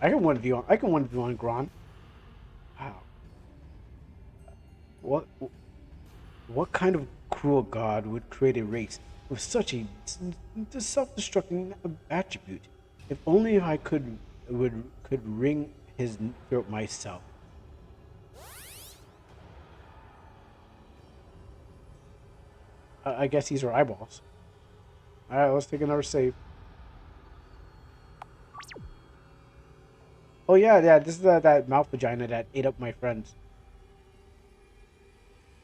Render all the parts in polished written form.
I can 1v on. I can 1v on Gron. Wow. What what kind of cruel god would create a race with such a self-destructing attribute? If only I could wring his throat myself. I guess these are eyeballs. All right, let's take another save. Oh yeah, yeah. This is that mouth vagina that ate up my friends.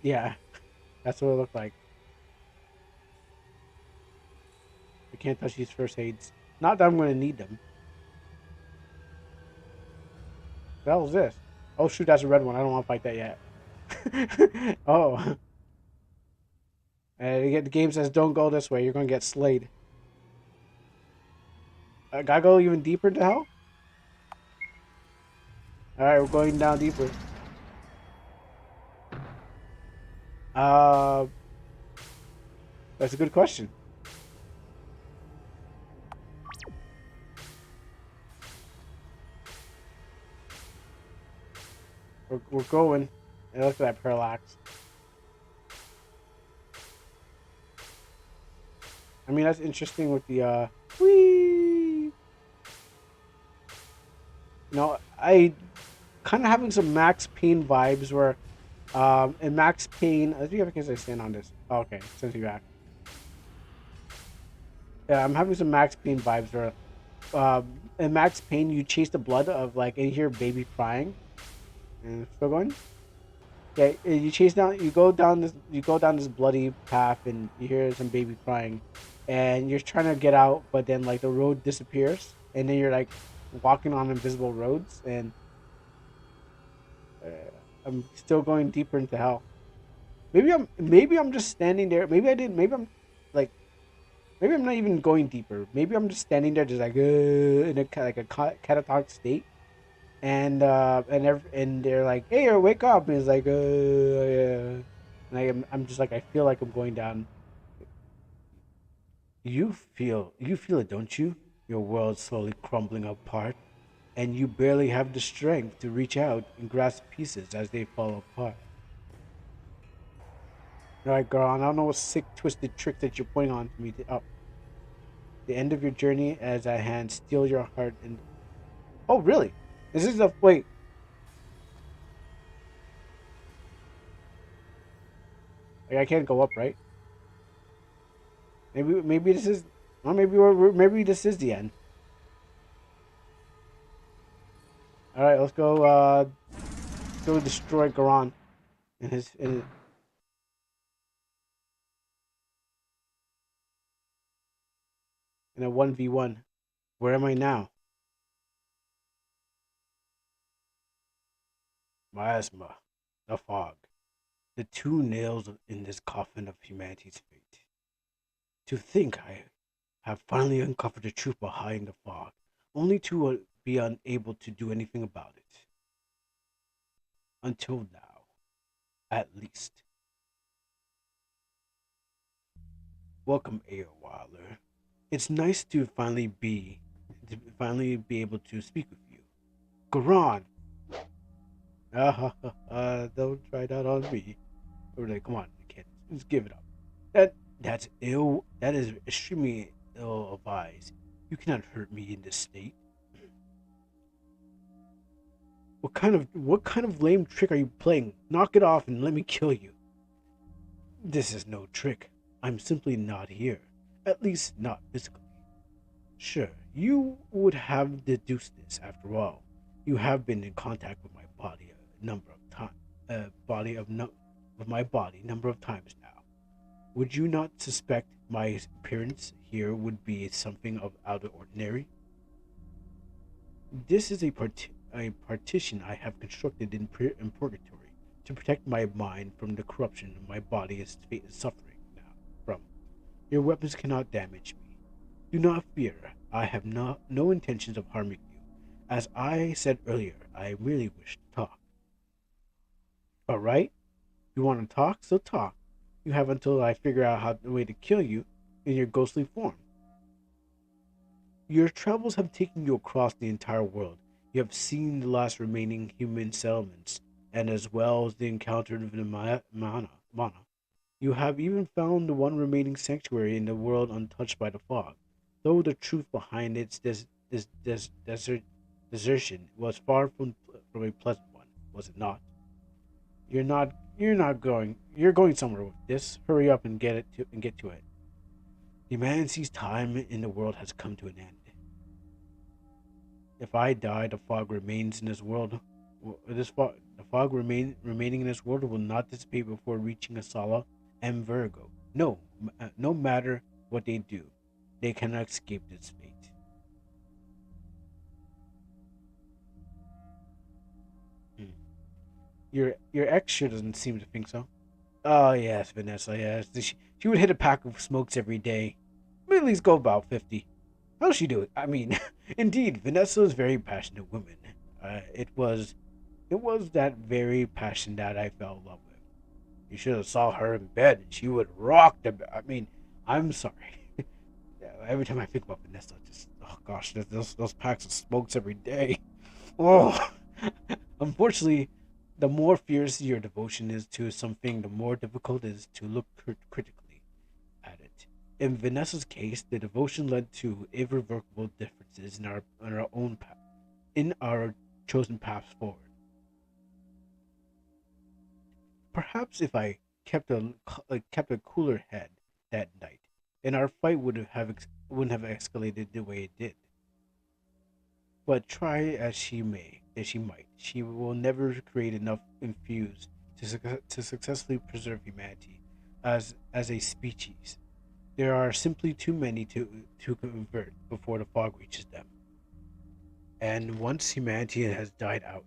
Yeah, that's what it looked like. I can't touch these first aids. Not that I'm going to need them. What the hell is this? Oh shoot, that's a red one. I don't want to fight that yet. Oh, the game says don't go this way. You're going to get slayed. Gotta go even deeper into hell? Alright, we're going down deeper. Uh, that's a good question. We're going. And look at that parallax. I mean, that's interesting with the, whee! You know, I kind of having some Max Payne vibes where, in Max Payne, let's see if I can stand on this. Oh, okay, sends me back. Yeah, I'm having some Max Payne vibes where, in Max Payne, you chase the blood of, like, and you hear baby crying. And still going? Yeah, you go down this bloody path, and you hear some baby crying, and you're trying to get out, but then like the road disappears, and then you're like walking on invisible roads, and uh, I'm still going deeper into hell. Maybe I'm just standing there. Maybe I didn't. Like maybe I'm not even going deeper. Maybe I'm just standing there, just like in a like a catatonic state, and they're like, "Hey, wake up!" And it's like, yeah. And I'm just like, I feel like I'm going down. You feel it, don't you? Your world's slowly crumbling apart, and you barely have the strength to reach out and grasp pieces as they fall apart. All right, girl, I don't know what sick, twisted trick that you're putting on to me. Oh, the end of your journey as I hand steal your heart and. Oh, really? This is a wait. Like I can't go up, right? Maybe this is. Well, maybe this is the end. All right, let's go. Go destroy Garan in in a 1v1. Where am I now? Miasma, the fog, the two nails in this coffin of humanity's fate. To think I have finally uncovered the truth behind the fog, only to be unable to do anything about it. Until now, at least. Welcome, Airwaller. It's nice to finally be able to speak with you. Garan! Don't try that on me. Or like, come on, kid, just give it up. That's ill. That is extremely ill advised. You cannot hurt me in this state. What kind of lame trick are you playing? Knock it off and let me kill you. This is no trick. I'm simply not here. At least not physically. Sure, you would have deduced this after all. You have been in contact with my body a number of times. Body of no, with my body number of times now. Would you not suspect my appearance here would be something of out of ordinary? This is a partition I have constructed in purgatory to protect my mind from the corruption my body is suffering now from. Your weapons cannot damage me. Do not fear. I have no intentions of harming you. As I said earlier, I merely wish to talk. All right? You want to talk? So talk. You have until I figure out how the way to kill you in your ghostly form. Your travels have taken you across the entire world, You have seen the last remaining human settlements, and as well as the encounter of the Mana. You have even found the one remaining sanctuary in the world untouched by the fog, though the truth behind its desertion was far from a pleasant one, was it not? You're not going. You're going somewhere with this. Hurry up and get to it. Humanity's time in the world has come to an end. If I die, the fog remains in this world. The fog remaining in this world will not dissipate before reaching Asala and Virgo. No, no matter what they do, they cannot escape this fate. Hmm. Your ex sure doesn't seem to think so. Oh yes, Vanessa. Yes, she would hit a pack of smokes every day. At least go about 50. How's she doing? I mean, indeed, Vanessa is a very passionate woman. It was that very passion that I fell in love with. You should have saw her in bed. She would rock the bed. I mean, I'm sorry. Every time I think about Vanessa, just oh gosh, those packs of smokes every day. Oh, unfortunately, the more fierce your devotion is to something, the more difficult it is to look critically at it. In Vanessa's case, the devotion led to irrevocable differences in our own path, in our chosen paths forward. Perhaps if I kept a cooler head that night, then our fight wouldn't have escalated the way it did. But try as she might, she will never create enough infuse to successfully preserve humanity as a species. There are simply too many to convert before the fog reaches them. And once humanity has died out,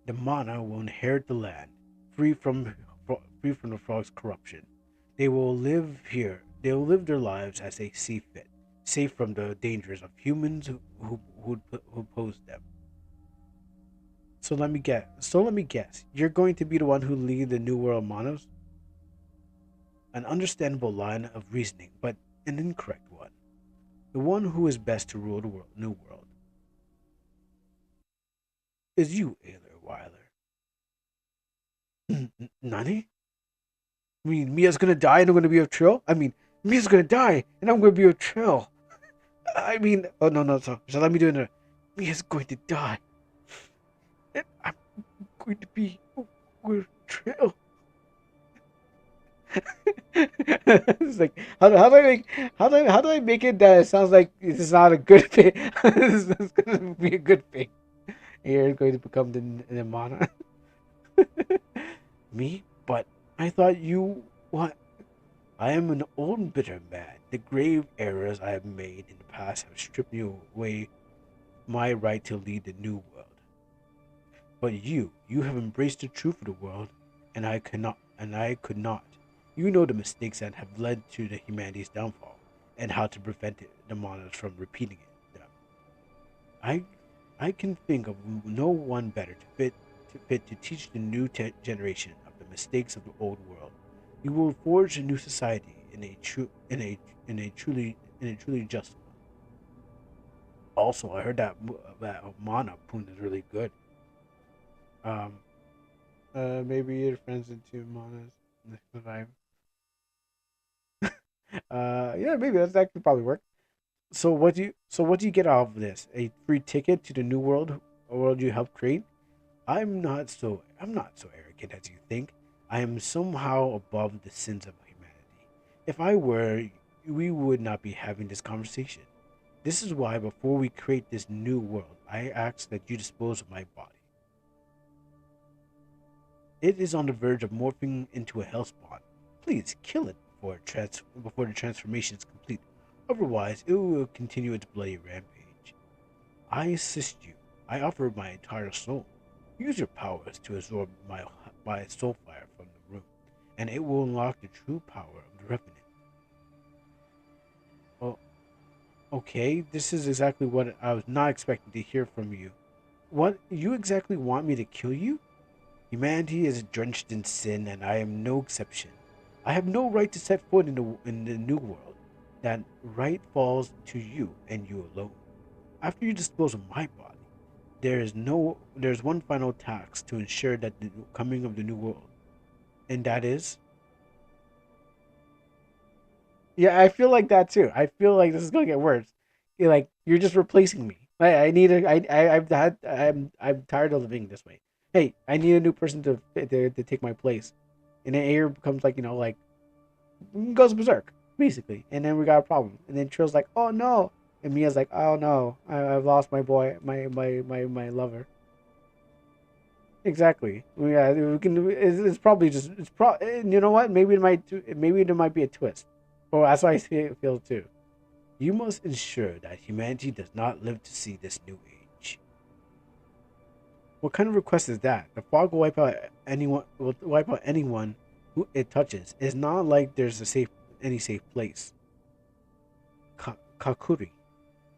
the Mana will inherit the land, free from free from the frog's corruption. They will live here. They will live their lives as they see fit, safe from the dangers of humans who pose them. So let me guess. You're going to be the one who lead the New World Manos? An understandable line of reasoning, but an incorrect one. The one who is best to rule the New World is you, Ayler Weiler. Nani? I mean, Mia's gonna die and I'm gonna be a Trill? I mean, Mia's gonna die and I'm gonna be a Trill. I mean, oh no, no, so let me do it. Mia's going to die and I'm going to be a Trill. It's like how do I make how do I make it that it sounds like this is not a good thing? This is gonna be a good thing. You're going to become the Mana. Me? But I thought you what? I am an old bitter man. The grave errors I have made in the past have stripped me away my right to lead the new world. But you have embraced the truth of the world, and I could not. You know the mistakes that have led to the humanity's downfall, and how to prevent the monarchs from repeating them. I, I can think of no one better to teach the new generation of the mistakes of the old world. You will forge a new society in a truly just one. Also, I heard that mana poon is really good. Um, maybe your friends into manas survive. Yeah, maybe that could probably work. So what do you get out of this? A free ticket to the new world you helped create? I'm not so arrogant as you think. I am somehow above the sins of humanity. If I were, we would not be having this conversation. This is why before we create this new world, I ask that you dispose of my body. It is on the verge of morphing into a hellspawn. Please kill it before the transformation is complete. Otherwise, it will continue its bloody rampage. I assist you. I offer my entire soul. Use your powers to absorb my soul fire from the room, and it will unlock the true power of the Revenant. Oh, okay. This is exactly what I was not expecting to hear from you. What you exactly want me to kill you? Humanity is drenched in sin, and I am no exception. I have no right to set foot in the new world. That right falls to you and you alone. After you dispose of my body, There's one final task to ensure that the coming of the new world, and that is, yeah, I feel like that too. I feel like this is gonna get worse. You're just replacing me. I need a I'm tired of living this way. Hey, I need a new person to take my place, and then Air becomes like goes berserk basically, and then we got a problem. And then Trill's like, oh no, and Mia's like, oh no, I've lost my boy, my lover. Exactly. Yeah, we can. It's probably just. It's You know what? Maybe there might be a twist. Well, that's why I feel too. You must ensure that humanity does not live to see this new age. What kind of request is that? The fog will wipe out anyone. Will wipe out anyone who it touches. It's not like there's any safe place. Kakuri,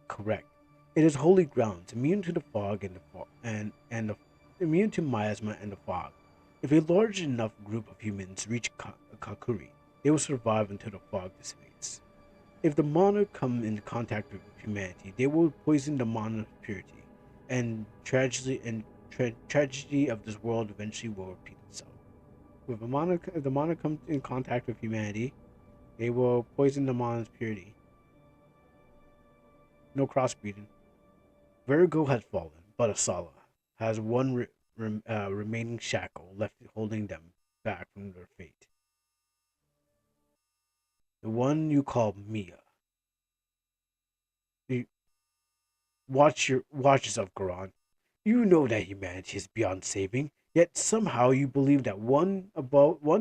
correct. It is holy ground, immune to the fog and the fog, and the, immune to miasma and the fog. If a large enough group of humans reach Kakuri, they will survive until the fog dissipates. If the mana come in contact with humanity, they will poison the mana's purity, and tragedy of this world eventually will repeat itself. If the mana comes in contact with humanity, they will poison the mana's purity. No crossbreeding. Virgo has fallen, but Asala has one remaining shackle left holding them back from their fate. The one you call Mia. You, watch yourself, Goran. You know that humanity is beyond saving, yet somehow you believe that one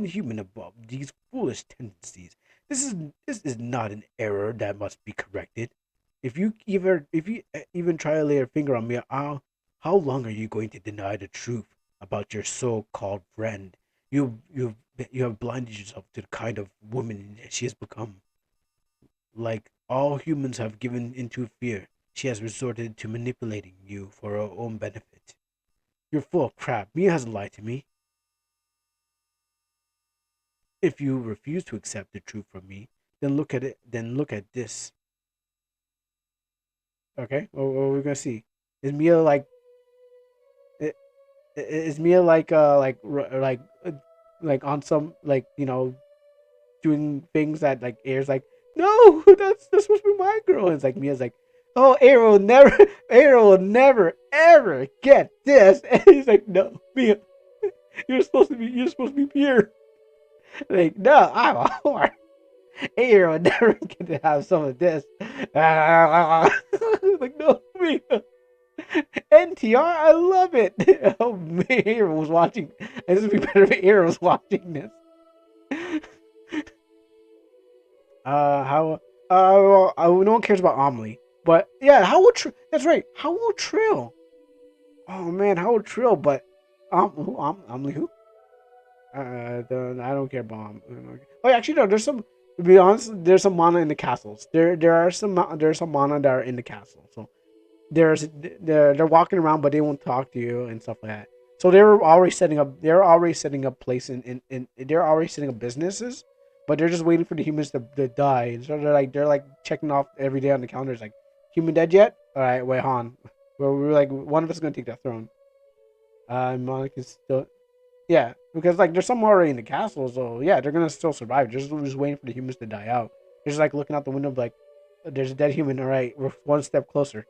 human above these foolish tendencies. This is not an error that must be corrected. If you even try to lay a finger on me, how long are you going to deny the truth about your so-called friend? You have blinded yourself to the kind of woman she has become. Like all humans have given into fear, she has resorted to manipulating you for her own benefit. You're full of crap. Mia hasn't lied to me. If you refuse to accept the truth from me, then look at it. Then look at this. Okay, what are we gonna see? Is Mia like? Is Mia like on some doing things that like Air's like, no, that's supposed to be my girl. And it's like Mia's like, oh, Air will never, Air will never ever get this. And he's like, no, Mia, you're supposed to be pure. Like, no, I'm a whore. Air will never get to have some of this. Like, no, Mia. NTR, I love it. Oh, Air was watching. This would be better if Air was watching this. How? Well, no one cares about Omni, but yeah, how would That's right. How will Trill? Oh man, how would Trill? But Omni who? I don't care about. Oh, yeah, actually, no. There's some. To be honest, there's some mana in the castles. There's some mana that are in the castle. So they're walking around, but they won't talk to you and stuff like that. So they're already setting up place they're already setting up businesses, but they're just waiting for the humans to die. And so they're like checking off every day on the calendars like, human dead yet? All right, wait, Han. Well, we're like, one of us is gonna take that throne. Monica's still, yeah, because like there's some already in the castle, so yeah, they're gonna still survive. Just waiting for the humans to die out. They're just like looking out the window like, there's a dead human. All right, we're one step closer.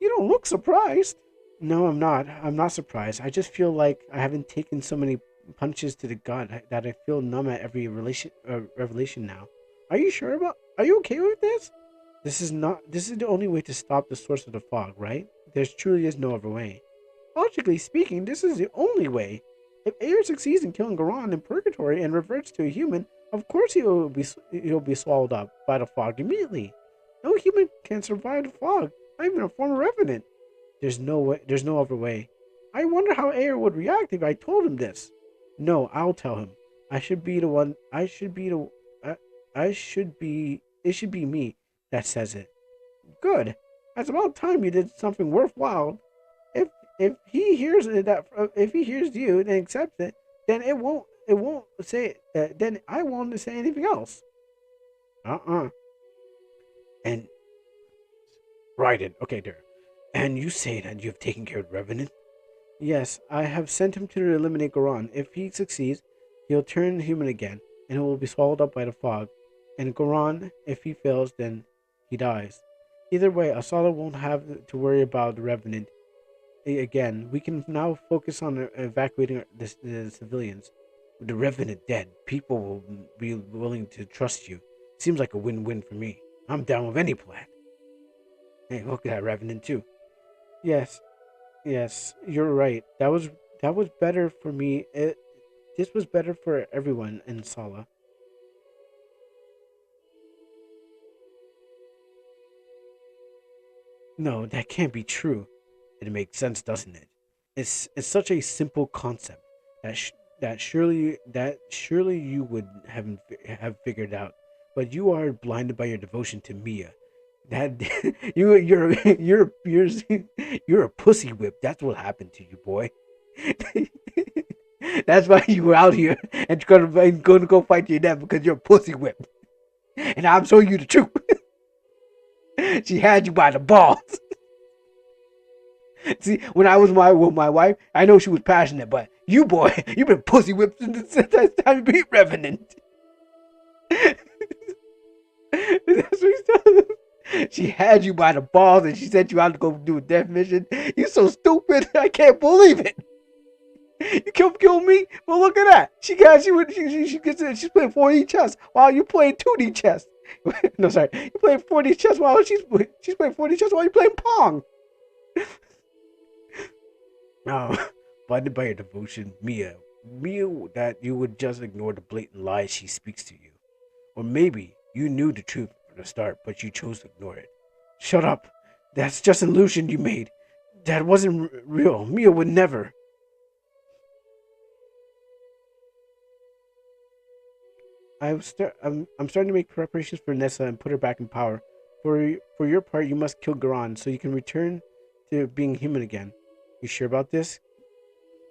You don't look surprised. No, I'm not. I'm not surprised. I just feel like I haven't taken so many punches to the gut that I feel numb at every revelation now. Are you sure about? Are you okay with this? This is not. This is the only way to stop the source of the fog, right? There's truly is no other way. Logically speaking, this is the only way. If Air succeeds in killing Garon in purgatory and reverts to a human, of course he'll be swallowed up by the fog immediately. No human can survive the fog, not even a former revenant. There's no way. There's no other way. I wonder how Air would react if I told him this. No, I'll tell him. I should be the one. I should be the. I should be. It should be me that says it. Good. It's about time you did something worthwhile. If he hears if he hears you and accepts it, then it won't say. Then I won't say anything else. Uh. And Raiden. Okay, there. And you say that you have taken care of the Revenant? Yes, I have sent him to eliminate Goron. If he succeeds, he'll turn human again, and he will be swallowed up by the fog. And Goron, if he fails, then he dies. Either way, Asala won't have to worry about the Revenant again. We can now focus on evacuating the civilians. With the Revenant dead, people will be willing to trust you. Seems like a win-win for me. I'm down with any plan. Hey, look at that Revenant too. Yes, yes, you're right. That was better for me. This was better for everyone in Sala. No, that can't be true. It makes sense, doesn't it? It's such a simple concept that surely you would have figured out, but you are blinded by your devotion to Mia. That you're a pussy whip. That's what happened to you, boy. That's why you were out here and gonna go fight your dad because you're a pussy whip. And I'm showing you the truth. She had you by the balls. See, when I was with my wife, I know she was passionate, but you, boy, you've been pussy whipped since the time you beat Revenant. That's what he's telling him. She had you by the balls and she sent you out to go do a death mission. You so stupid. I can't believe it. You kill me? Well, look at that. She's playing 4D chess while you playing 2D chess. No, sorry. You playing 4D chess while she's playing 4D chess while you playing Pong. Oh, blinded by your devotion, Mia, that you would just ignore the blatant lies she speaks to you. Or maybe you knew the truth from the start, but you chose to ignore it. Shut up. That's just an illusion you made. That wasn't real. Mia would never. I'm starting to make preparations for Nessa and put her back in power. For your part, you must kill Garan so you can return to being human again. You sure about this?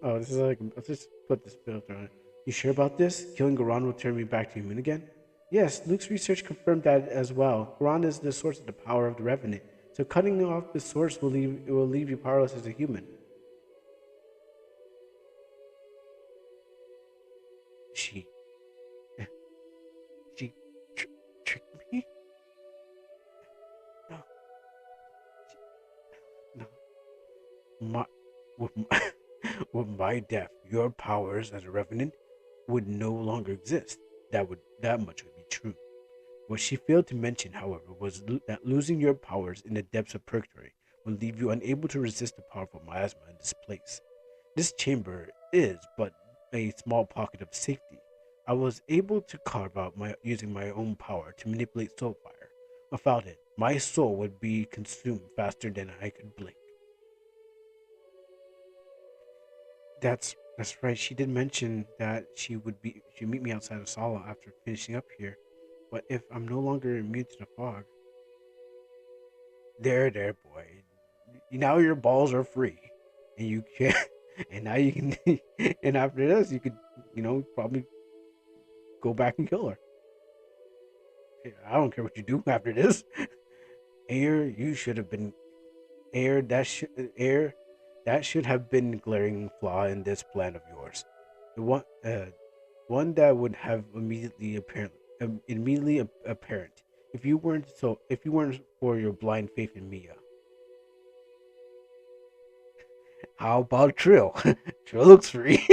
Oh, this is like let's just put this filter on it. You sure about this? Killing Garan will turn me back to human again? Yes, Luke's research confirmed that as well. Garan is the source of the power of the Revenant, so cutting off the source will leave you powerless as a human. She she tricked me? No, no. My with my, with my death, your powers as a Revenant would no longer exist. That much would be true. What she failed to mention, however, was that losing your powers in the depths of purgatory will leave you unable to resist the powerful miasma in this place. This chamber is but a small pocket of safety. I was able to carve out my using my own power to manipulate soul fire. Without it, my soul would be consumed faster than I could blink. That's right. She did mention that she'd meet me outside of Sala after finishing up here. But if I'm no longer immune to the fog, there, boy. Now your balls are free, and you can, and now you can, and after this, you could, probably go back and kill her. I don't care what you do after this. Air, you should have been air. That should have been glaring flaw in this plan of yours. The one that would have immediately apparent if you weren't for your blind faith in Mia. How about Trill? Trill looks free.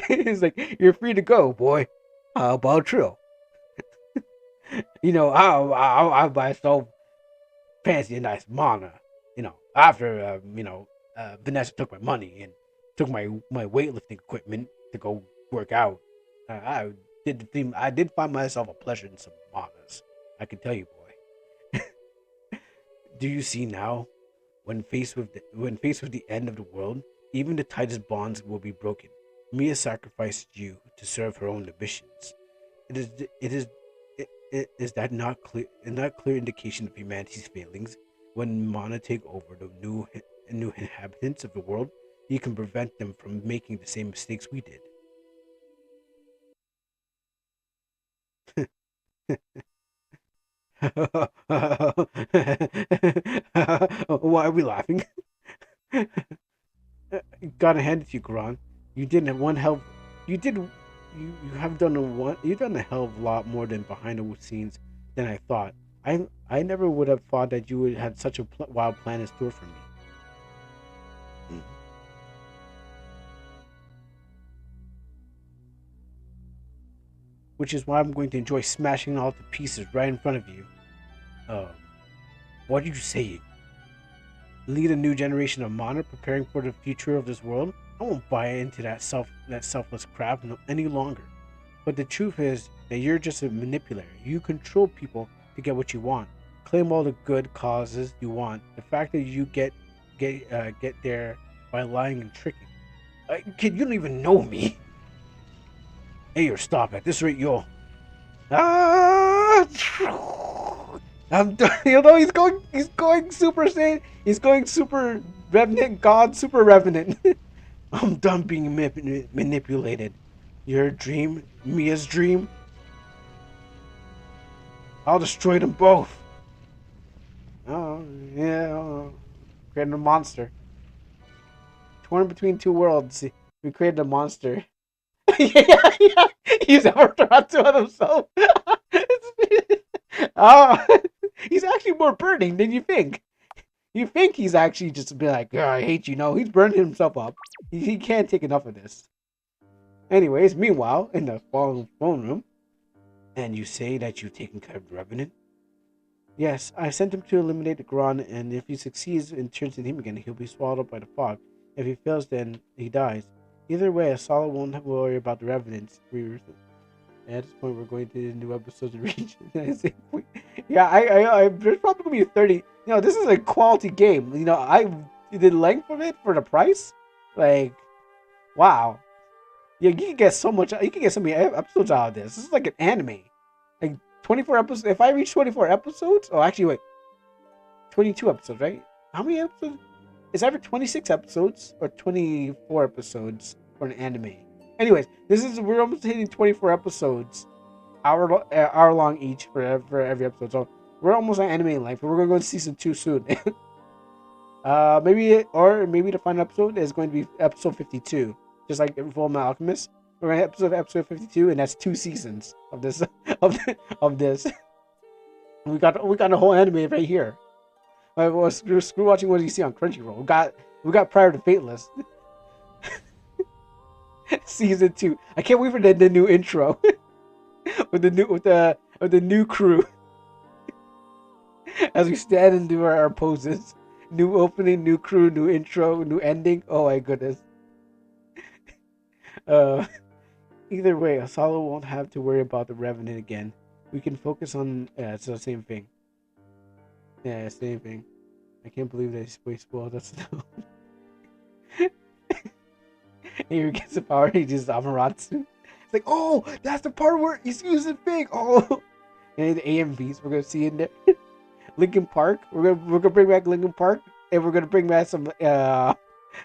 He's like, you're free to go, boy. How about Trill? I'll buy so fancy and nice mana. After Vanessa took my money and took my weightlifting equipment to go work out. I did find myself a pleasure in some manas. I can tell you, boy. Do you see now? When faced with the end of the world, even the tightest bonds will be broken. Mia sacrificed you to serve her own ambitions. It is is that not clear? Is not clear indication of humanity's failings? When Mana take over the new inhabitants of the world, you can prevent them from making the same mistakes we did. Why are we laughing? Gotta hand it to you, Quran. You did one hell. You did. You have done a one. You've done a hell of a lot more than behind the scenes than I thought. I never would have thought that you would have such a wild plan in store for me. Mm. Which is why I'm going to enjoy smashing it all to pieces right in front of you. Um, what are you saying? Lead a new generation of monarch preparing for the future of this world? I won't buy into that selfless crap any longer. But the truth is that you're just a manipulator. You control people to get what you want. Claim all the good causes you want. The fact that you get there by lying and tricking. Kid, you don't even know me. Hey, or stop. At this rate, you'll. Ah! I'm done. You know, he's going super saiyan. He's going super revenant god, super revenant. I'm done being manipulated. Your dream, Mia's dream. I'll destroy them both. Oh yeah, created a monster. Torn between two worlds, we created a monster. Yeah, yeah. He's ever thought to himself. Oh, he's actually more burning than you think. You think he's actually just be like, oh, I hate you. No, he's burning himself up. He can't take enough of this. Anyways, meanwhile, in the phone room, and you say that you've taken care of the Revenant? Yes, I sent him to eliminate the Quran, and if he succeeds and turns into him again, he'll be swallowed up by the fog. If he fails, then he dies. Either way, Asala won't have to worry about the Revenants. At this point, we're going to new episodes of Reach. Yeah, there's probably gonna be 30. This is a quality game. The length of it for the price, like, wow. Yeah, you can get so much. You can get so many episodes out of this. This is like an anime. Like 24 episodes. If I reach 24 episodes, oh, actually, wait, 22 episodes, right? How many episodes? Is either 26 episodes or 24 episodes for an anime? Anyways, we're almost hitting 24 episodes, hour long each for every episode. So we're almost at anime length. We're gonna go to season 2 soon. Maybe the final episode is going to be episode 52, just like Full Metal Alchemist. We're gonna episode 52, and that's 2 seasons of this of this. We got a whole anime right here. Like, well, screw watching what you see on Crunchyroll. We got Prior to Faithless, season 2. I can't wait for the new intro with the new crew as we stand and do our poses. New opening, new crew, new intro, new ending. Oh my goodness. Uh, Either way, Asalo won't have to worry about the Revenant again. We can focus on. Yeah, it's the same thing. Yeah, same thing. I can't believe they spoiled us. Here gets the power. He just Amaterasu. It's like, oh, that's the part where he's using big. Oh, and the AMVs we're gonna see in there. Lincoln Park. We're gonna bring back Lincoln Park, and we're gonna bring back some part of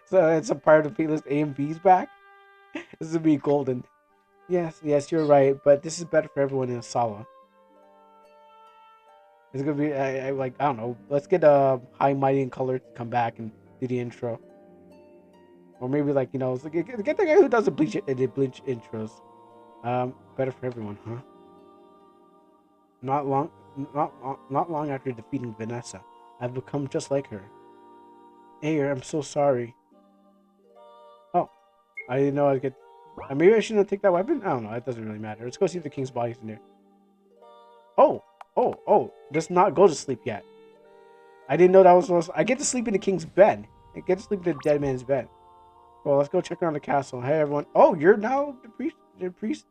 the Faithless AMVs back. This is gonna be golden. Yes, you're right. But this is better for everyone in Asala. It's gonna be I don't know. Let's get High Mighty and Color to come back and do the intro, or maybe get the guy who does the bleach intros. Better for everyone, huh? Not long, not long after defeating Vanessa, I've become just like her. Ayer, I'm so sorry. Oh, I didn't know I'd get. Maybe I shouldn't take that weapon. I don't know. It doesn't really matter. Let's go see if the king's body's in there. Oh, oh! Let's not go to sleep yet. I didn't know that was supposed. I get to sleep in the king's bed. I get to sleep in the dead man's bed. Well, let's go check around the castle. Hey, everyone. Oh, you're now the priest. The priest.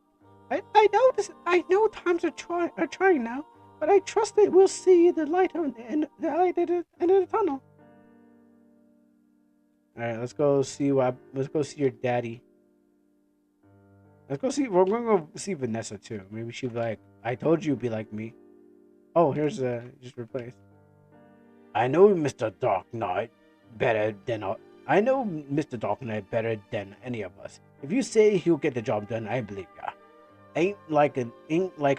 I know this. I know times are trying now, but I trust that we'll see the light on the end. The light at the end of the tunnel. All right, let's go see what. Let's go see your daddy. Let's go see. We're gonna go see Vanessa too. Maybe she'll be like, "I told you, you'd be like me." Oh, here's just replace. I know Mr. Dark Knight better than I know Mr. Dark Knight better than any of us. If you say he'll get the job done, I believe ya. Ain't like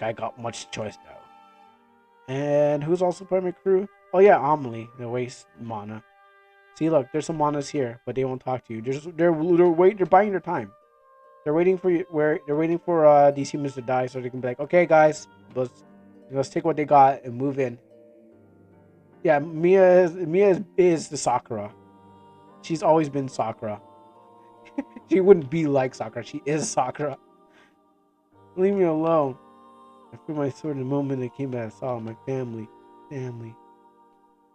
I got much choice though. And who's also part of my crew? Oh yeah, Amelie, the waste mana. See, look, there's some Manas here, but they won't talk to you. They're buying their time. They're waiting for you. They're waiting for these humans to die so they can be like, okay, guys, let's take what they got and move in. Yeah, Mia is the Sakura. She's always been Sakura. She wouldn't be like Sakura. She is Sakura. Leave me alone. I threw my sword in the moment it came back. I saw my family. Family.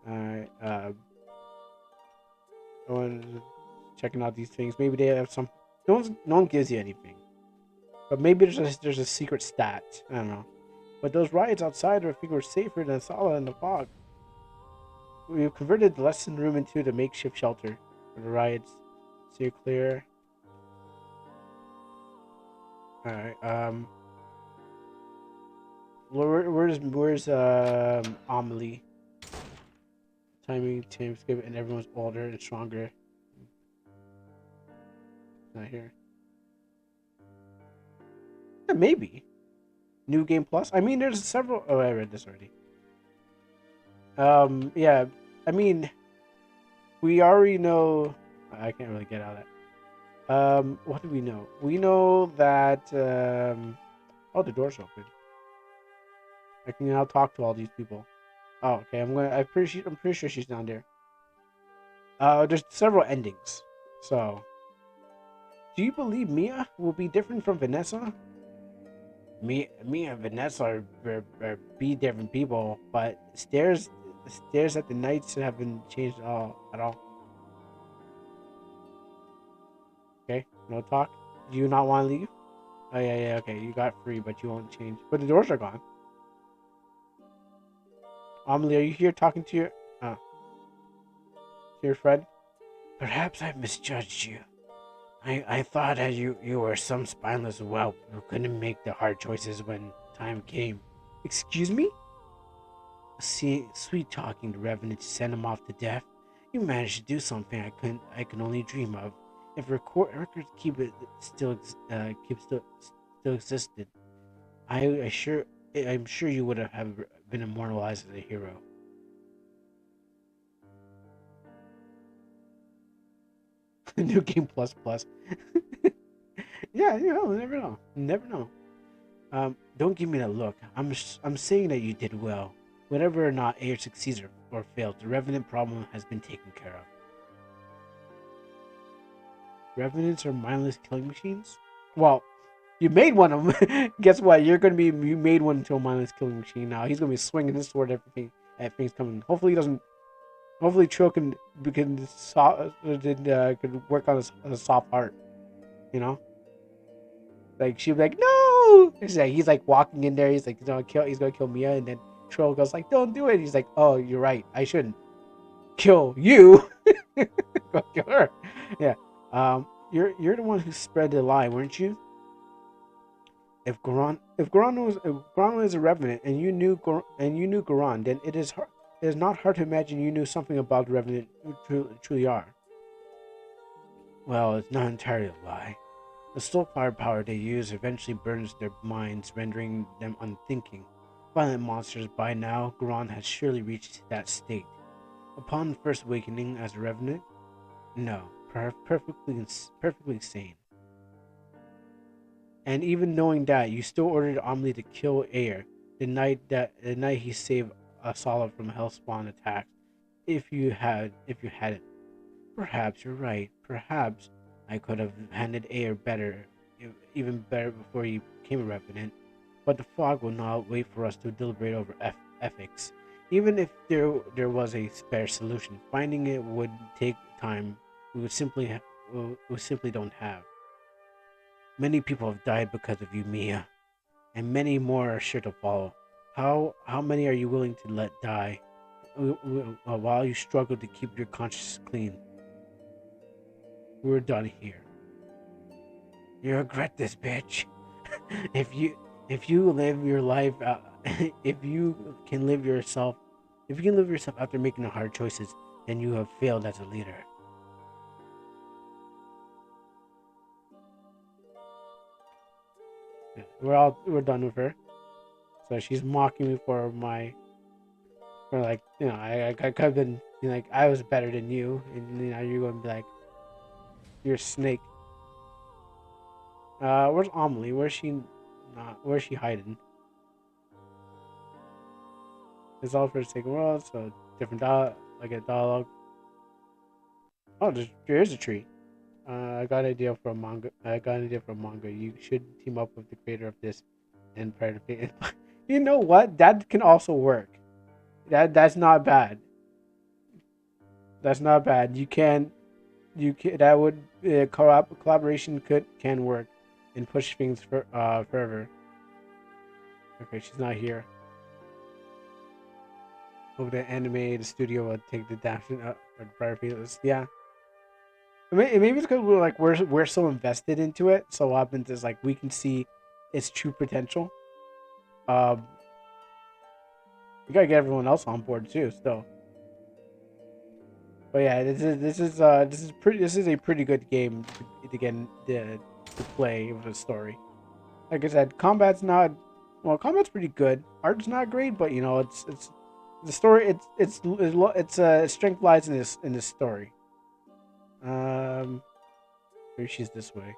Alright. I was checking out these things. Maybe they have some. No one gives you anything. But maybe there's a secret stat. I don't know. But those riots outside I think were safer than Sala in the fog. We've converted the lesson room into the makeshift shelter for the riots. Steer clear. Alright, where's Amelie? Timing, Tim's good, and everyone's older and stronger. Not here. Yeah, maybe. New game plus? I mean, there's several. Oh, I read this already. Yeah. I mean, we already know. I can't really get out of that. What do we know? We know that. Oh, the door's open. I can now talk to all these people. Oh, okay. I'm pretty sure she's down there. There's several endings. So, do you believe Mia will be different from Vanessa? Me and Vanessa are be different people, but the stairs at the nights haven't changed at all. Okay, no talk. Do you not want to leave? Oh yeah, okay. You got free, but you won't change. But the doors are gone. Amelie, are you here talking to your friend? Perhaps I misjudged you. I thought that you were some spineless whelp who couldn't make the hard choices when time came. Excuse me? See, sweet talking the Revenant to send him off to death. You managed to do something I can only dream of. If records keep it still existed, I'm sure you would have been immortalized as a hero. New game plus plus. Yeah, never know, never know. Don't give me that look. I'm saying that you did well. Whether or not Air succeeds or fails, the Revenant problem has been taken care of. Revenants are mindless killing machines? Well, you made one of them. Guess what? You made one into a mindless killing machine now. He's gonna be swinging his sword at everything at things coming. Hopefully he doesn't. Hopefully Trill can work on a soft heart. You know, like she'd be like, no. He's like walking in there. He's gonna kill Mia, and then Trill goes like, don't do it. He's like, oh, you're right. I shouldn't kill you. Go kill her. Yeah. You're the one who spread the lie, weren't you? If Goran is a revenant and you knew Goran, then it is not hard to imagine you knew something about the revenant who truly are. Well, it's not entirely a lie. The soul firepower they use eventually burns their minds, rendering them unthinking. Violent monsters. By now, Goran has surely reached that state. Upon first awakening as a revenant, no, perfectly sane. And even knowing that, you still ordered Amelie to kill Air the night he saved Asala from Hellspawn attacks. If you had it, perhaps you're right. Perhaps I could have handled Air better, even better before he became a revenant. But the fog will not wait for us to deliberate over ethics. Even if there was a spare solution, finding it would take time we simply don't have. Many people have died because of you, Mia, and many more are sure to follow. How many are you willing to let die while you struggle to keep your conscience clean? We're done here. You regret this, bitch. if you if you live your life, if you can live yourself, if you can live yourself after making the hard choices, then you have failed as a leader. Yeah, we're done with her. So she's mocking me for like I could have been You're like, I was better than you, and now you're going to be like, you're a snake. Where's Amelie? Where's she? Not. Where's she hiding? It's all for the sake of world. So different like a dialogue. Oh, there is a tree. I got an idea for a manga. I got an idea for a manga. You should team up with the creator of this and Predator. You know what? That can also work. That's not bad. That's not bad. You can that would collaboration can work and push things further. Okay, she's not here. Hope the anime the studio will take the adaptation or the prior Faithless. Yeah, maybe it's because we're so invested into it. So what happens is like we can see its true potential. Um, we gotta get everyone else on board too. Still, but yeah, this is a pretty good game to get to play with a story. Like I said, combat's not combat's pretty good. Art's not great, but it's the story. Strength lies in this story. Um, maybe she's this way.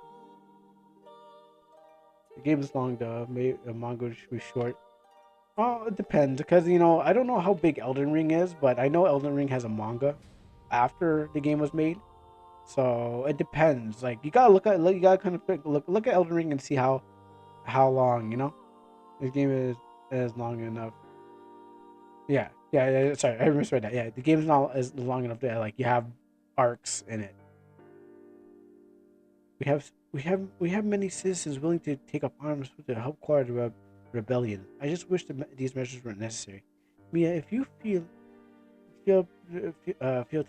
The game is long though. Maybe the manga should be short. Oh, it depends because I don't know how big Elden Ring is, but I know Elden Ring has a manga after the game was made. So it depends. Like you gotta kind of look at Elden Ring and see how long the game is long enough. Yeah. Sorry, I misread that. Yeah, the game's not as long enough that like you have arcs in it. We have many citizens willing to take up arms to help quell the rebellion. I just wish these measures weren't necessary. Mia, if you feel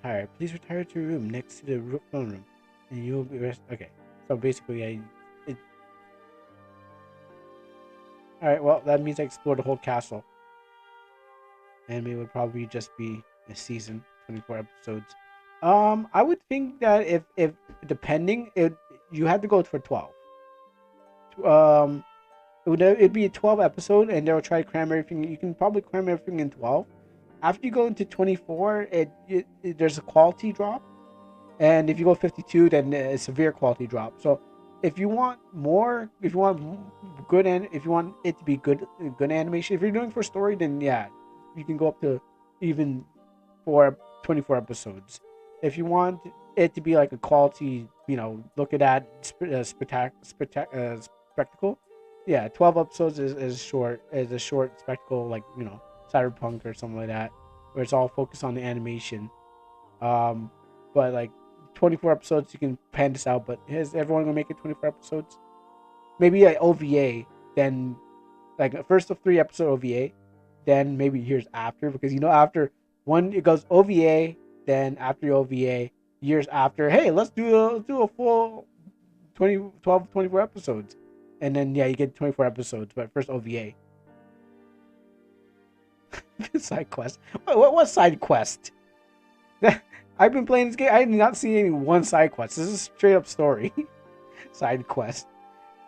tired, please retire to your room next to the throne room, and you will be rest. Okay, so basically, all right. Well, that means I explored the whole castle. Anime would probably just be a season, 24 episodes. I would think that if depending, you have to go for 12. Um, it'd be a 12 episode, and they'll try to cram everything. You can probably cram everything in 12. After you go into 24, there's a quality drop, and if you go 52, then a severe quality drop. So if you want more, if you want good and if you want it to be good animation, if you're doing for story, then yeah, you can go up to even for 24 episodes. If you want it to be like a quality, look at that spectacle. Yeah, 12 episodes is a short spectacle, like cyberpunk or something like that, where it's all focused on the animation. Um, but like 24 episodes, you can pan this out. But is everyone gonna make it 24 episodes? Maybe like OVA, then like first of 3 episode OVA, then maybe years after, because after one it goes OVA, then after OVA, years after, hey, let's do a full 24 episodes, and then yeah, you get 24 episodes, but first OVA. Side quest. What side quest? I've been playing this game. I did not see any one side quest. This is straight up story. Side quest.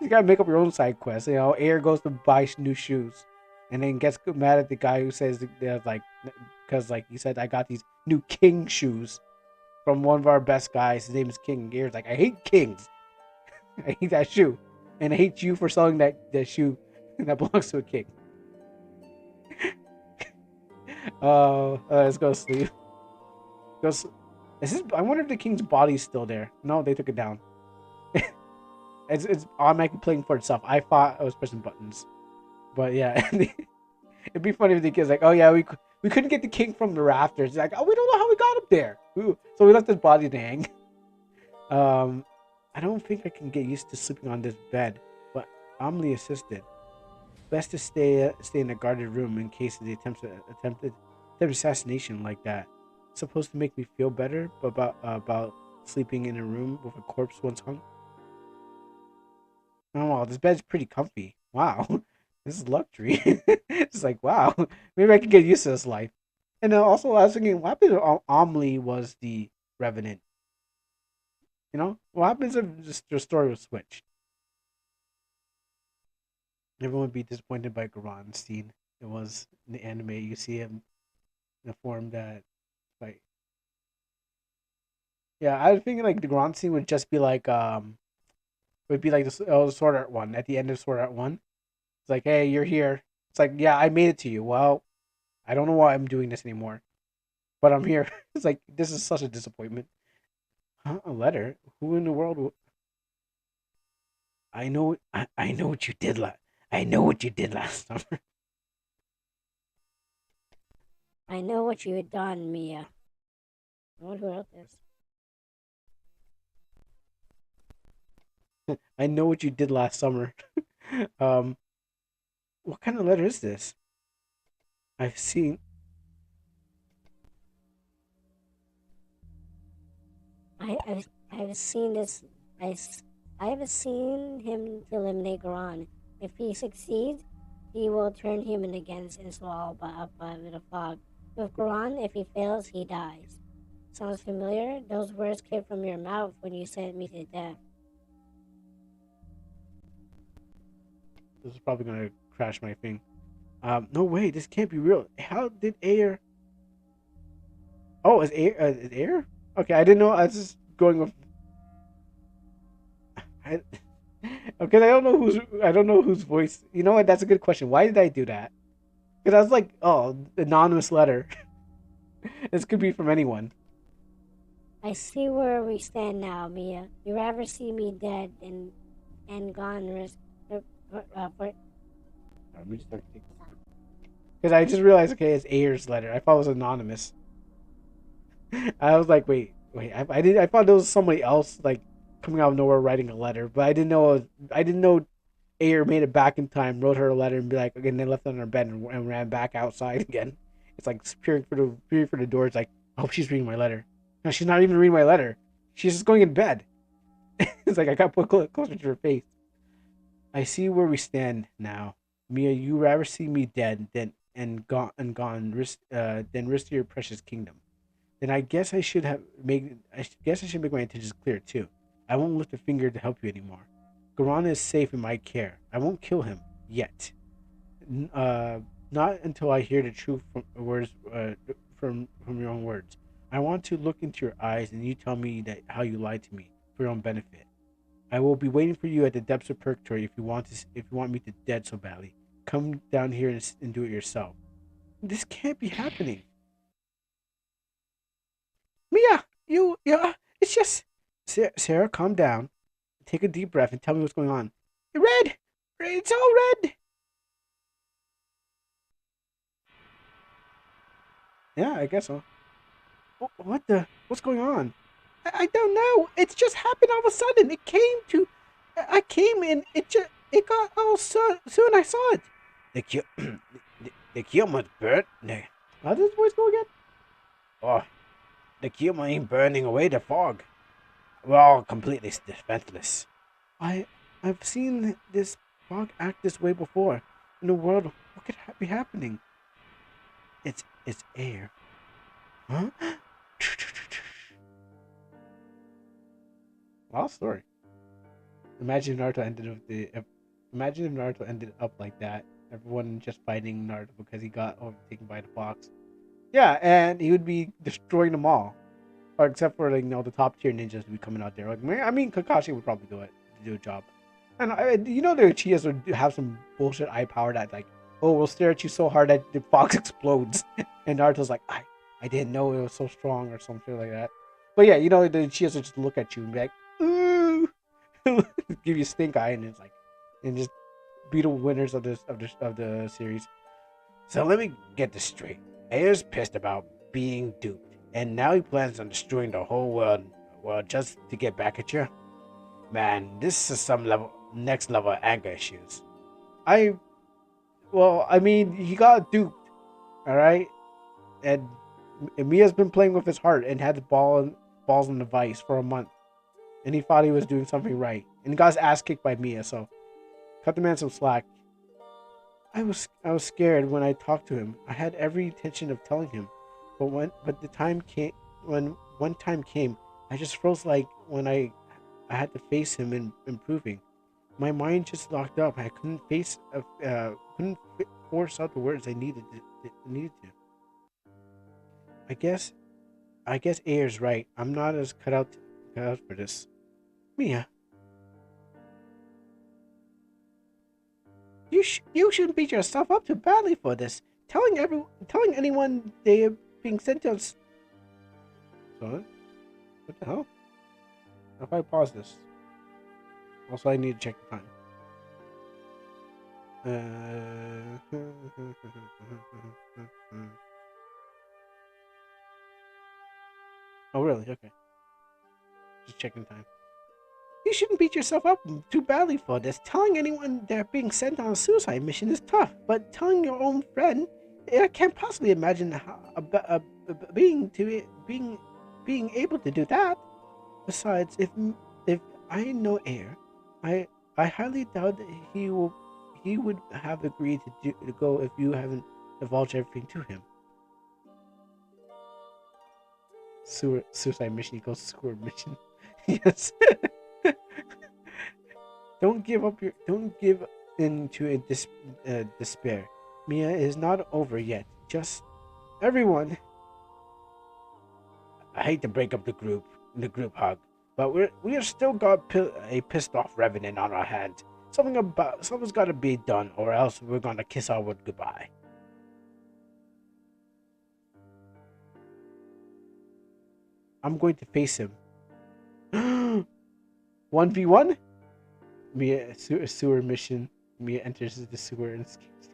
You gotta make up your own side quest. Air goes to buy new shoes, and then gets mad at the guy who says that like, because like he said, I got these new King shoes from one of our best guys. His name is King. Air's like, I hate kings. I hate that shoe, and I hate you for selling that shoe that belongs to a king. Let's go sleep. Go. Is this? I wonder if the king's body's still there. No, they took it down. It's automatically playing for itself. I thought I was pressing buttons, but yeah, it'd be funny if the kid's like, "Oh yeah, we couldn't get the king from the rafters." It's like, "Oh, we don't know how we got up there." Ooh. So we left his body to hang. Um, I don't think I can get used to sleeping on this bed, but Amelie assisted. Best to stay in a guarded room in case of the attempted assassination like that. It's supposed to make me feel better about sleeping in a room with a corpse once hung. Oh, wow, this bed's pretty comfy. Wow, this is luxury. It's like, wow, maybe I can get used to this life. And also, I was thinking, what happens if Amelie was the Revenant? What happens if just the story was switched? Everyone would be disappointed by Garon's scene. It was in the anime. You see him in the form that fight. Yeah, I was thinking like the Grand scene would just be like would be like the Sword Art one at the end of Sword Art one. It's like, hey, you're here. It's like, yeah, I made it to you. Well, I don't know why I'm doing this anymore, but I'm here. It's like this is such a disappointment. Huh? A letter? Who in the world? I know. I know what you did last. I know what you did last summer. I know what you had done, Mia. I wonder who wrote this. I know what you did last summer. um, what kind of letter is this? I've seen. I've seen this. I, s- I have seen him to eliminate Garan. If he succeeds, he will turn human again and swallow up by the fog. With Garan, if he fails, he dies. Sounds familiar? Those words came from your mouth when you sent me to death. This is probably gonna crash my thing. No way. This can't be real. How did air? Oh, is air? Is air? Okay, I didn't know. I was just going with. I, okay, I don't know who's. I don't know whose voice. You know what? That's a good question. Why did I do that? Because I was like, oh, anonymous letter. This could be from anyone. I see where we stand now, Mia. You rather see me dead and gone risk for Let me just take because I just realized, okay, it's Ayer's letter. I thought it was anonymous. I was like, wait. I did. I thought there was somebody else like coming out of nowhere writing a letter, but I didn't know. I didn't know Ayer made it back in time, wrote her a letter, and be like, again, they left it on her bed and ran back outside again. It's like peering for the door. It's like, oh, she's reading my letter. No, she's not even reading my letter. She's just going in bed. It's like I got put closer to her face. I see where we stand now. Mia, you rather see me dead than gone than risk your precious kingdom. Then I guess I should have make I guess I should make my intentions clear too. I won't lift a finger to help you anymore. Garana is safe in my care. I won't kill him yet. N- Uh, Not until I hear the truth from words from your own words. I want to look into your eyes and you tell me that how you lied to me for your own benefit. I will be waiting for you at the depths of purgatory if you want me to dead so badly. Come down here and do it yourself. This can't be happening. Mia, yeah, it's just Sarah, calm down. Take a deep breath and tell me what's going on. Red, it's all red. Yeah, I guess so. What the? What's going on? I don't know. It's just happened all of a sudden. I came in. It got all soon. I saw it. The kill, the kill must burn. How does this voice go again? Oh, the kill ain't burning away the fog. We're all completely defenseless. I I've seen this fog act this way before. In the world, what could be happening? It's air. Huh? Lost story. Imagine if Naruto ended up Imagine if Naruto ended up like that. Everyone just fighting Naruto because he got overtaken by the fox. Yeah, and he would be destroying them all, or except for like the top tier ninjas would be coming out there. Like I mean, Kakashi would probably do it to do a job. And the Uchihas would have some bullshit eye power that like, oh, we'll stare at you so hard that the fox explodes, and Naruto's like, I didn't know it was so strong or something like that. But yeah, the Uchihas would just look at you and be like, ooh, give you stink eye, and it's like, and just be the winners of the series. So let me get this straight. Ayer's pissed about being duped, and now he plans on destroying the whole world, well, just to get back at you. Man, this is some next level anger issues. I, well, I mean, he got duped, all right, and Mia's been playing with his heart and had the balls in the vice for a month, and he thought he was doing something right, and he got his ass kicked by Mia. So cut the man some slack. I was scared when I talked to him. I had every intention of telling him, but the time came when one time came, I just froze like when I had to face him in improving. My mind just locked up. I couldn't force out the words I needed to. I guess I guess Ayer's right. I'm not as cut out for this. Mia, you shouldn't beat yourself up too badly for this. Telling anyone they are being sent to us. What? What the hell? If I pause this. Also, I need to check the time. Oh, really? Okay. Just checking time. You shouldn't beat yourself up too badly for this. Telling anyone they're being sent on a suicide mission is tough, but telling your own friend, I can't possibly imagine how being able to do that. Besides, if I know Air, I I highly doubt that he would have agreed to go if you haven't divulged everything to him. Suicide mission equals sewer mission. Yes. Don't give in to despair. Mia is not over yet. Just everyone. I hate to break up the group hug, but we are still got a pissed off revenant on our hands. Something's got to be done, or else we're gonna kiss our word goodbye. I'm going to face him. 1v1? Mia sewer mission. Mia enters the sewer and escapes.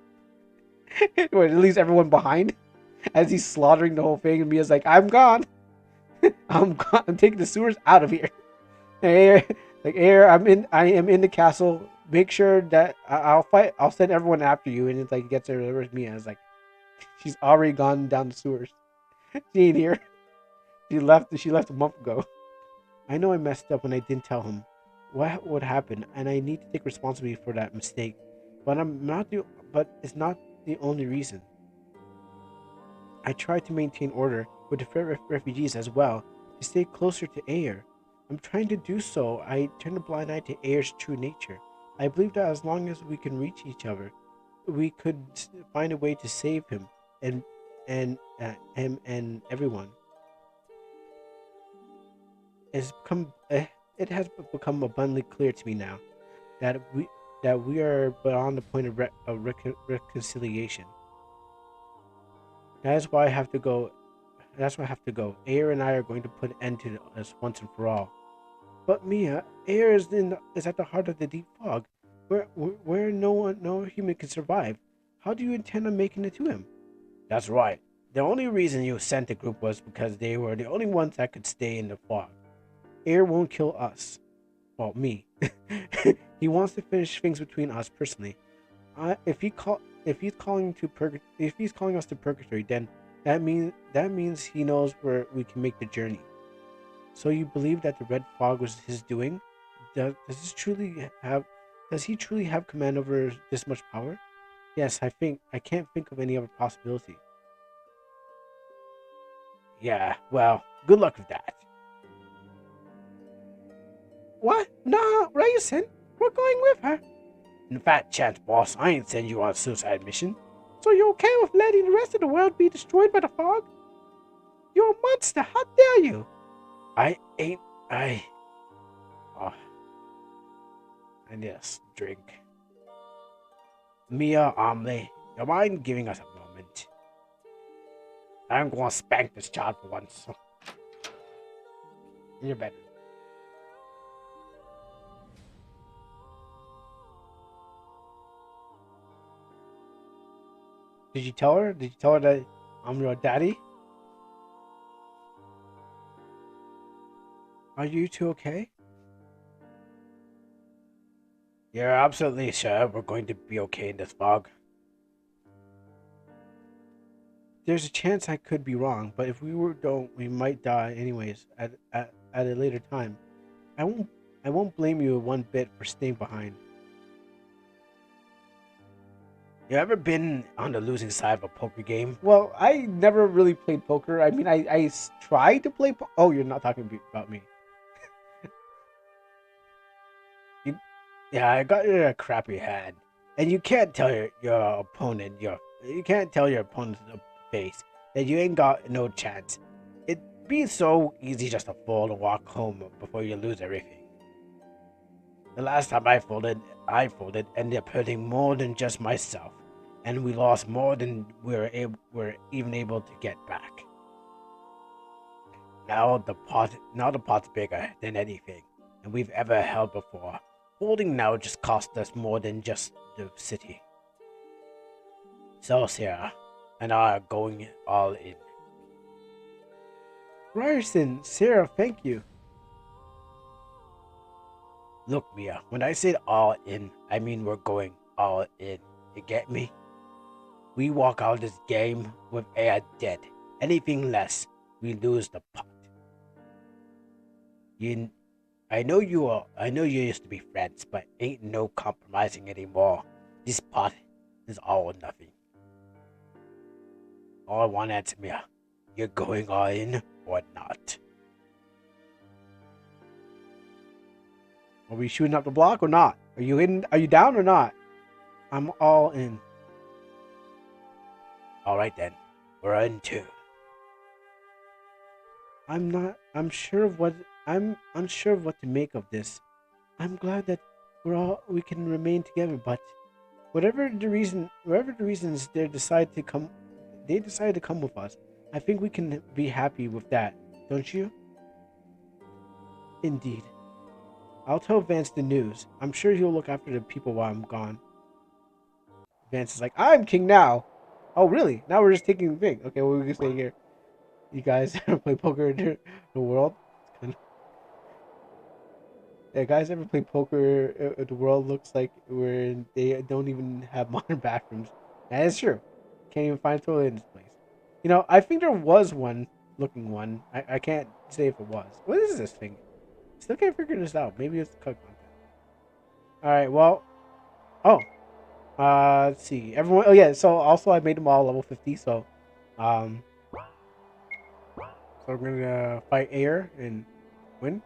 Wait, it leaves everyone behind as he's slaughtering the whole thing, and Mia's like, "I'm gone. I'm gone. I'm taking the sewers out of here." Hey, like Air, I am in the castle. Make sure that I'll fight. I'll send everyone after you. And it's like gets her. Where's Mia? It's like she's already gone down the sewers. She ain't here. She left. She left a month ago. I know I messed up when I didn't tell him what would happen, and I need to take responsibility for that mistake. But I'm not the. But it's not the only reason. I try to maintain order with the refugees as well to stay closer to Air. I'm trying to do so. I turn a blind eye to Air's true nature. I believe that as long as we can reach each other, we could find a way to save him and him and everyone. It has become abundantly clear to me now that we are beyond the point of reconciliation. That is why I have to go. That's why I have to go. Air and I are going to put an end to this once and for all. But Mia, Air is at the heart of the deep fog, where no human can survive. How do you intend on making it to him? That's right. The only reason you sent the group was because they were the only ones that could stay in the fog. Air won't kill us. Well, me. He wants to finish things between us personally. If he's calling us to purgatory, then that means he knows where we can make the journey. So you believe that the red fog was his doing? Does he truly have command over this much power? Yes, I can't think of any other possibility. Yeah, well, good luck with that. What? No, Raisin, we're going with her. In fact, chance, boss, I ain't send you on a suicide mission. So you're okay with letting the rest of the world be destroyed by the fog? You're a monster, how dare you? I ain't, I, oh, I need a drink. Mia, Omle, you mind giving us a moment? I'm gonna spank this child for once. In your bedroom. Did you tell her? Did you tell her that I'm your daddy? Are you two okay? You're absolutely sure we're going to be okay in this fog? There's a chance I could be wrong, but if don't, we might die anyways at a later time. I won't I won't blame you one bit for staying behind. You ever been on the losing side of a poker game? Well, I never really played poker. I mean, tried to play. Oh, you're not talking about me. You, yeah, I got you a crappy hand, and you can't tell you can't tell your opponent to the face that you ain't got no chance. It be so easy just to fold and walk home before you lose everything. The last time I folded ended up hurting more than just myself, and we lost more than we were even able to get back. Now the pot's bigger than anything, and we've ever held before. Folding now just cost us more than just the city. So Sarah and I are going all in. Ryerson, Sarah, thank you. Look, Mia, when I said all in, I mean we're going all in. You get me? We walk out this game with air dead. Anything less, we lose the pot. You, I know you used to be friends, but ain't no compromising anymore. This pot is all or nothing. All I want to answer, Mia, you're going all in or not? Are we shooting up the block or not? Are you in? Are you down or not? I'm all in. All right then, we're in too. I'm not. I'm sure of what. I'm unsure of what to make of this. I'm glad that we can remain together, but whatever the reasons they decide to come with us. I think we can be happy with that, don't you? Indeed. I'll tell Vance the news. I'm sure he'll look after the people while I'm gone. Vance is like, I'm king now. Oh, really? Now we're just taking the thing. Okay, what are we gonna say here? You guys ever play poker in the world? Yeah, guys ever play poker? The world looks like where they don't even have modern bathrooms. That is true. Can't even find a toilet in this place. You know, I think there was one looking one. I can't say if it was. What is this thing? Still can't figure this out. Maybe it's cut content. All right. Well. Oh. Let's see. Everyone. Oh yeah. So also I made them all level 50. Um. So we're gonna fight air and win.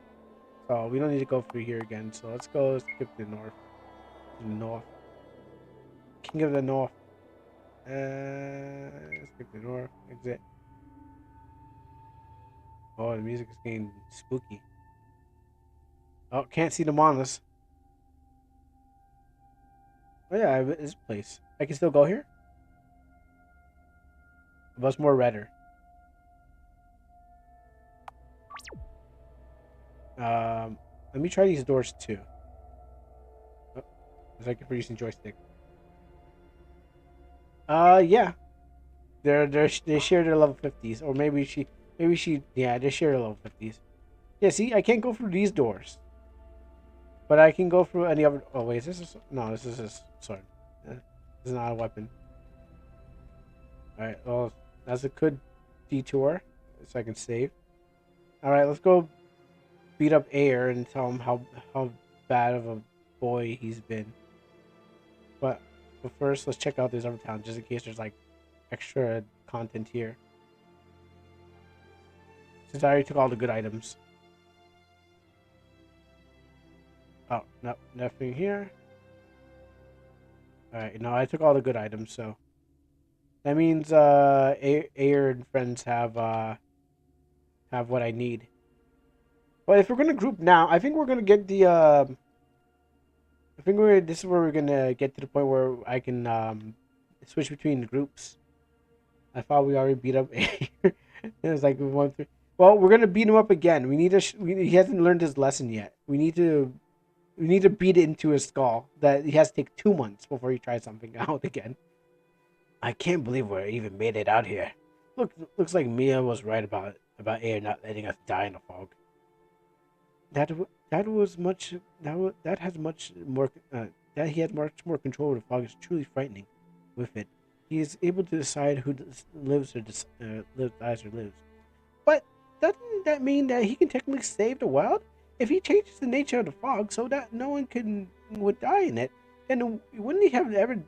So we don't need to go through here again. So let's go skip the north. The north. King of the North. Skip the north. Exit. Oh, the music is getting spooky. Oh, can't see the monoliths. Oh yeah, this place. I can still go here? But it's more redder. Let me try these doors too. Oh, it's like if we're using joystick. Yeah. They share their level 50s. Or yeah, they share their level 50s. Yeah, see, I can't go through these doors. But I can go through any other. Oh, wait, is this no, this is a sword. This is not a weapon. Alright, well, that's a good detour. So I can save. Alright, let's go beat up Air and tell him how bad of a boy he's been. But first, let's check out this other town just in case there's like extra content here. Since I already took all the good items. Oh, no, nothing here. Alright, no, I took all the good items, so that means Air and friends have what I need. But if we're gonna group now, I think we're gonna get the I think this is where we're gonna get to the point where I can switch between the groups. I thought we already beat up Air. It was like 1-3. Well, we're gonna beat him up again. We need to. He hasn't learned his lesson yet. We need to beat it into his skull that he has to take 2 months before he tries something out again. I can't believe we even made it out here. Looks like Mia was right about Air not letting us die in the fog. That was much that has much more that he has much more control of the fog is truly frightening. With it, he is able to decide who lives or dies or lives. But doesn't that mean that he can technically save the world? If he changes the nature of the fog so that no one would die in it, then wouldn't he have to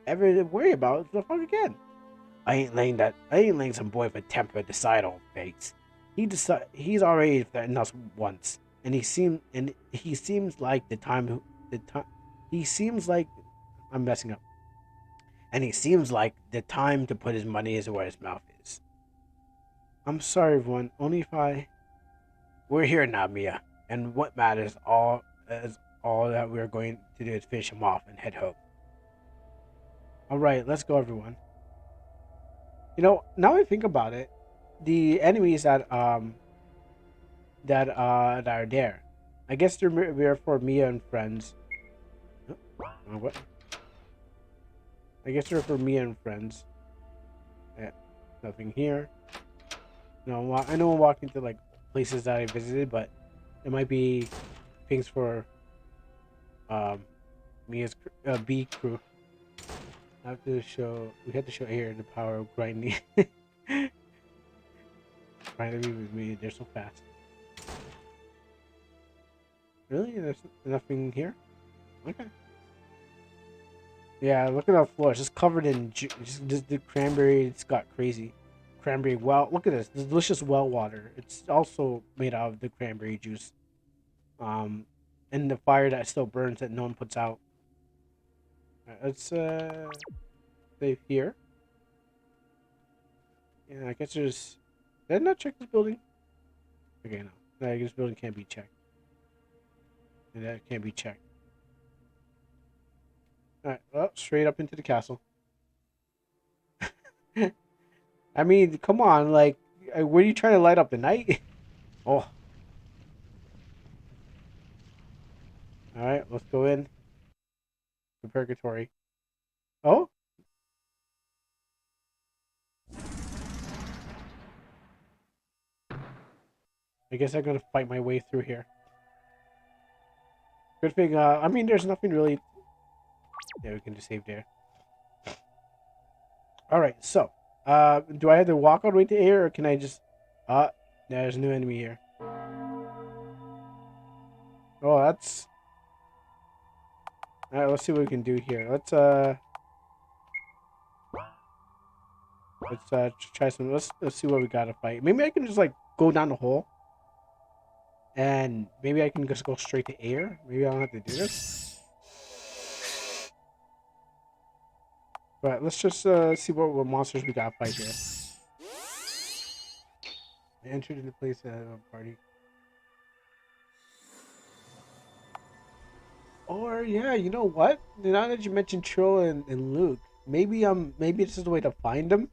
ever worry about the fog again? I ain't letting some boy with a temper decide on fates. He's already threatened us once, and he seems like he seems like I'm messing up. And he seems like the time to put his money is where his mouth is. I'm sorry, everyone. Only if I. We're here now, Mia, and what matters all is all that we're going to do is finish him off and head home. All right, let's go, everyone. You know, now I think about it, the enemies that are there, I guess they're for Mia and friends. What? I guess they're for Mia and friends. Yeah, nothing here. No, I know I'm walking to like places that I visited, but it might be things for um Mia's B crew. I have to show. We have to show here the power of grinding. Grinding with me. They're so fast. Really? There's nothing here. Okay. Yeah, look at the floor. It's just covered in just the cranberry. It's got crazy cranberry well. Look at this. This delicious well water. It's also made out of the cranberry juice. Um, and the fire that still burns that no one puts out. Alright, let's save here. Yeah, I guess there's. Did I not check this building? Okay, no. No, I guess this building can't be checked. And that can't be checked. Alright, well, straight up into the castle. I mean, come on, like, what are you trying to light up the night? Oh, alright, let's go in. The purgatory. Oh? I guess I'm gonna fight my way through here. Good thing, I mean, there's nothing really. Yeah, we can just save there. Alright, so, do I have to walk all the way to here, or can I just. There's a new enemy here. Oh, that's. Alright, let's see what we can do here. Let's try some. Let's see what we gotta fight. Maybe I can just like go down the hole, and maybe I can just go straight to air. Maybe I don't have to do this. But let's just see what monsters we gotta fight here. I entered into place at a party. Or yeah, you know what? Now that you mentioned Trill and Luke, maybe this is the way to find them.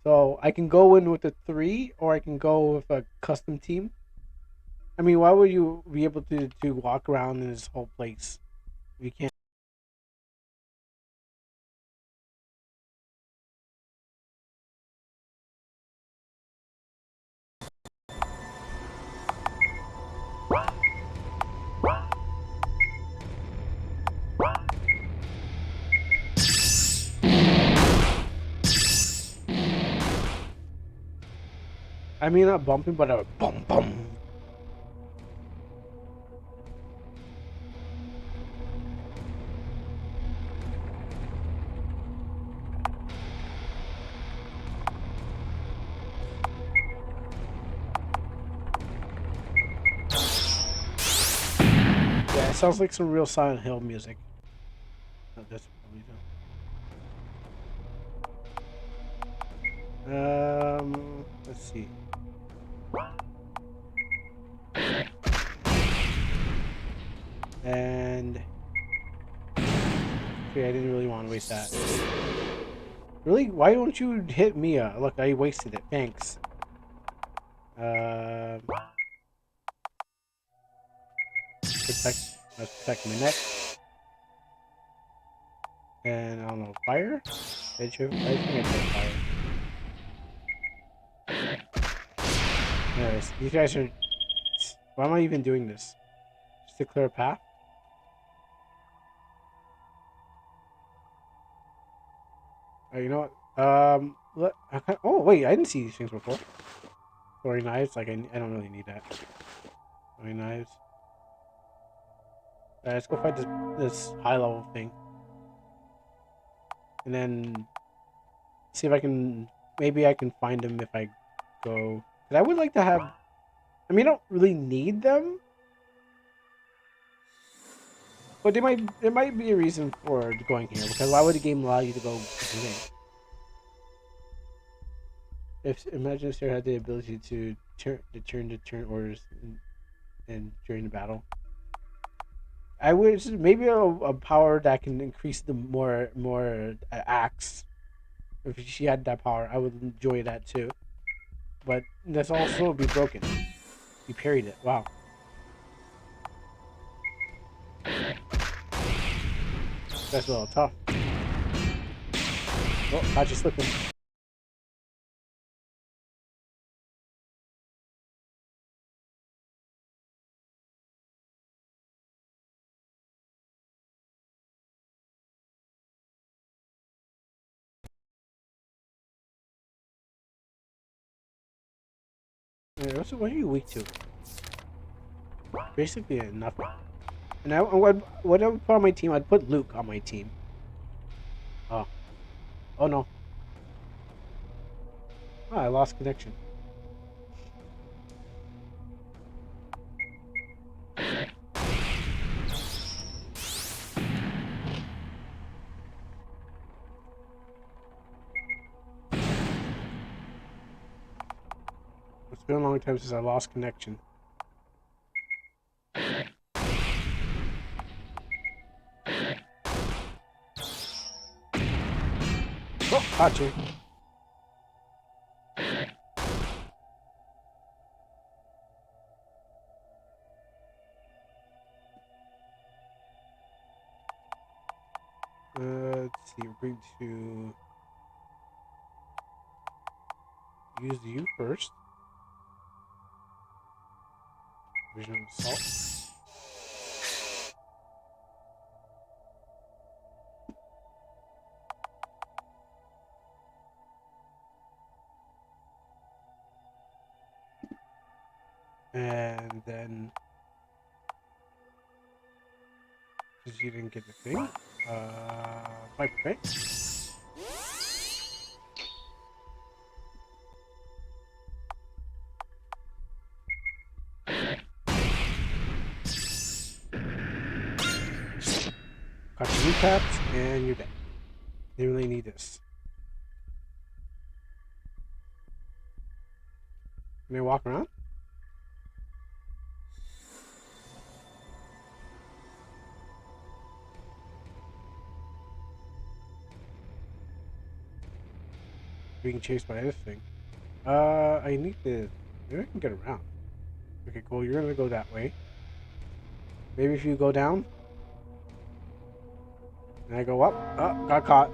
So I can go in with a 3, or I can go with a custom team. I mean, why would you be able to walk around in this whole place if you can't? I mean, not bumping, but a bum bum. Yeah, it sounds like some real Silent Hill music. No, that's probably let's see. And okay, I didn't really want to waste that. Really? Why don't you hit Mia? Look, I wasted it. Thanks. Protect. Let's protect my neck. And I don't know, fire? Did you? I think I said fire. Anyways, these guys are. Why am I even doing this? Just to clear a path? You know what? Oh wait, I didn't see these things before. Throwing knives, like I don't really need that. Throwing knives. Alright, let's go fight this high level thing, and then see if I can. Maybe I can find them if I go. Cause I would like to have. I mean, I don't really need them, but there might be a reason for going here. Because why would the game allow you to go here? If imagine if Sarah had the ability to turn orders and during the battle. I wish maybe a power that can increase the more acts. If she had that power, I would enjoy that too. But this also be broken. You parried it. Wow, that's a little tough. Oh, caught you slipping. What are you weak to? Basically nothing. And what I would put on my team? I'd put Luke on my team. Oh, oh no! Oh, I lost connection. It's been a long time since I lost connection. Oh, caught you. Let's see. We're going to use you first. Vision assault. And then, because you didn't get the thing, pipe, right? Got your recaps, and you're dead. Didn't really need this. Can I walk around? Being chased by this thing. I need to. Maybe I can get around. Okay, cool. You're gonna go that way. Maybe if you go down, and I go up. Oh, got caught.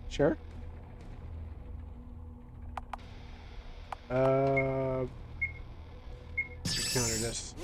Sure. Uh, counter this.